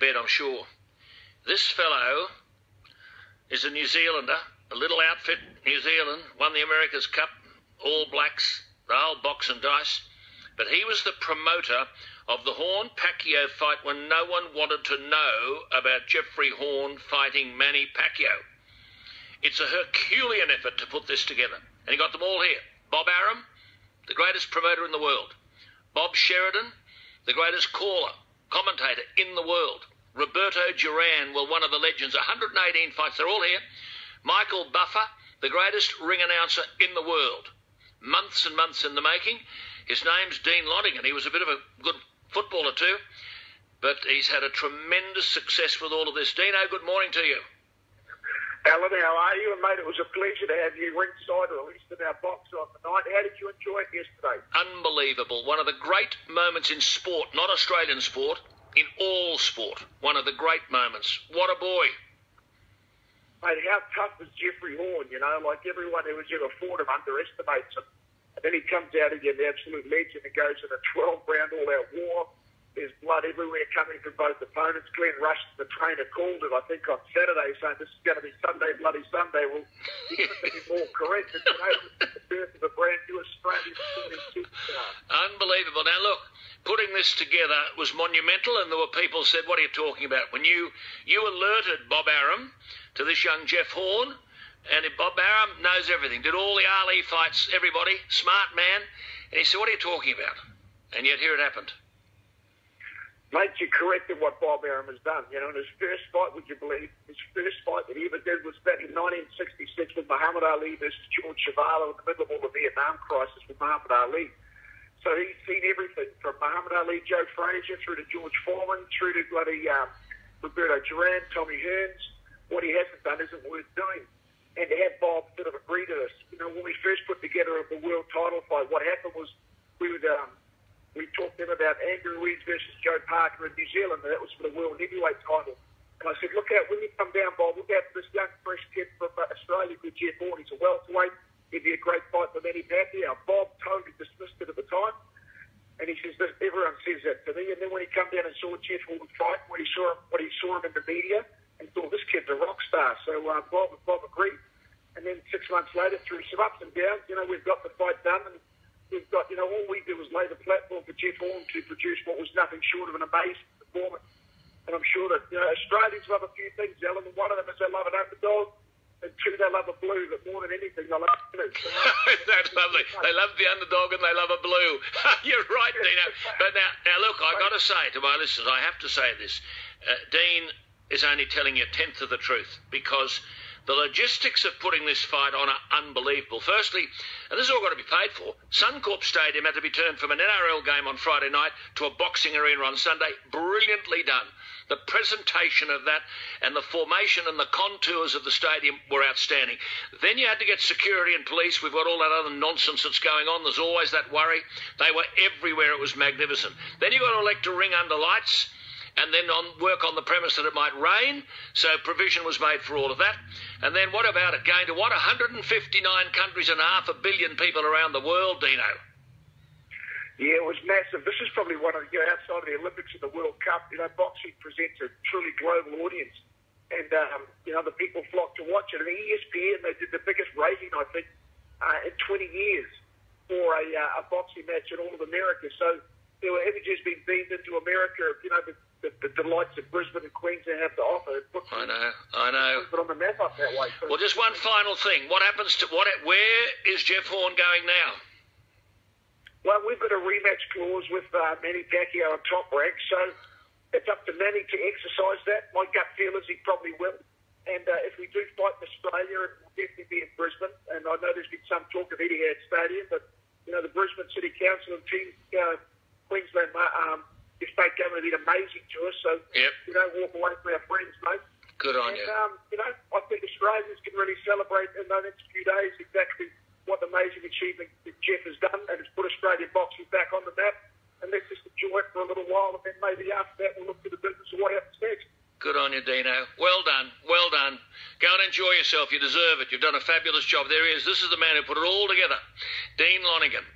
bed, I'm sure. This fellow is a New Zealander, a little outfit, New Zealand, won the America's Cup, All Blacks, the whole box and dice. But he was the promoter of the Horn-Pacquiao fight when no one wanted to know about Jeffrey Horn fighting Manny Pacquiao. It's a Herculean effort to put this together. And he got them all here. Bob Arum, the greatest promoter in the world. Bob Sheridan, the greatest caller, commentator in the world. Roberto Duran, well, one of the legends, 118 fights, they're all here. Michael Buffer, the greatest ring announcer in the world. Months and months in the making. His name's Dean Lonergan. He was a bit of a good footballer too, but he's had a tremendous success with all of this. Dino, good morning to you. Alan, how are you? And mate, it was a pleasure to have you ringside, or at least in our box on the night. How did you enjoy it yesterday? Unbelievable. One of the great moments in sport, not Australian sport, in all sport. One of the great moments. What a boy. Mate, how tough is Jeffrey Horn? You know, like everyone who has ever fought him underestimates him. And then he comes out again, the absolute legend, and goes in a 12-round all-out war. There's blood everywhere coming from both opponents. Glenn Rush, the trainer, called it, I think, on Saturday, saying this is going to be Sunday, bloody Sunday. Well, he couldn't be more correct. It's the birth of a brand new Australian superstar. Unbelievable. Now, look, putting this together was monumental, and there were people who said, what are you talking about? When you alerted Bob Arum to this young Jeff Horn, and Bob Arum knows everything, did all the Ali fights, everybody, smart man. And he said, what are you talking about? And yet here it happened. Mate, you corrected what Bob Arum has done. You know, in his first fight, would you believe, his first fight that he ever did was back in 1966 with Muhammad Ali versus George Chuvalo in the middle of all the Vietnam crisis with Muhammad Ali. So he's seen everything from Muhammad Ali, Joe Frazier, through to George Foreman, through to bloody Roberto Duran, Tommy Hearns. What he hasn't done isn't worth doing. And to have Bob sort of agree to this, you know, when we first put together the world title fight, what happened was we talked to him about Andrew Weeds versus Joe Parker in New Zealand, and that was for the world heavyweight title. And I said, look out, when you come down, Bob, look out for this young, fresh kid from Australia called Jeff Horn. He's a welterweight. He'd be a great fight for Manny Pacquiao. Bob totally dismissed it at the time. And he says, everyone says that to me. And then when he come down and saw Jeff Horn fight, when he saw him in the media, and thought, this kid's a rock star. So Bob agreed. And then 6 months later, through some ups and downs, you know, we've got the fight done, and we've got, you know, all we did was lay the platform for Jeff Horn to produce what was nothing short of an amazing performance. And I'm sure that, you know, Australians love a few things, Alan, and one of them is they love an underdog, and two, they love a blue, but more than anything, they love blue. So, that's lovely. They love the underdog and they love a blue. You're right, Dino. But now look, I've got to say to my listeners, I have to say this. Dean is only telling you a tenth of the truth, because the logistics of putting this fight on are unbelievable. Firstly, and this has all got to be paid for, Suncorp Stadium had to be turned from an NRL game on Friday night to a boxing arena on Sunday. Brilliantly done. The presentation of that and the formation and the contours of the stadium were outstanding. Then you had to get security and police. We've got all that other nonsense that's going on. There's always that worry. They were everywhere. It was magnificent. Then you've got to elect a ring under lights, and then work on the premise that it might rain, so provision was made for all of that. And then what about it going to, 159 countries and 500 million people around the world, Dino? Yeah, it was massive. This is probably one of the, outside of the Olympics and the World Cup, you know, boxing presents a truly global audience. And, you know, the people flock to watch it. And ESPN, they did the biggest rating, I think, in 20 years for a boxing match in all of America. So there were images being beamed into America, you know, the delights that Brisbane and Queensland have to offer. I know. Put on the map up that way. So, well, just one final thing. What happens to where is Jeff Horn going now? Well, we've got a rematch clause with Manny Pacquiao on Top Rank, so it's up to Manny to exercise that. My gut feel is he probably will. And if we do fight in Australia, it will definitely be in Brisbane. And I know there's been some talk of Etihad Stadium, but, you know, the Brisbane City Council and Team Queensland state government have been amazing to us. So, you know, walk away from our friends, mate. Good on you. You know, I think Australians can really celebrate in the next few days exactly what amazing achievement that Jeff has done, and it's put Australian boxing back on the map. And let's just enjoy it for a little while, and then maybe after that we'll look to the business of what happens next. Good on you, Dino. Well done. Well done. Go and enjoy yourself. You deserve it. You've done a fabulous job. There he is. This is the man who put it all together. Dean Lonergan.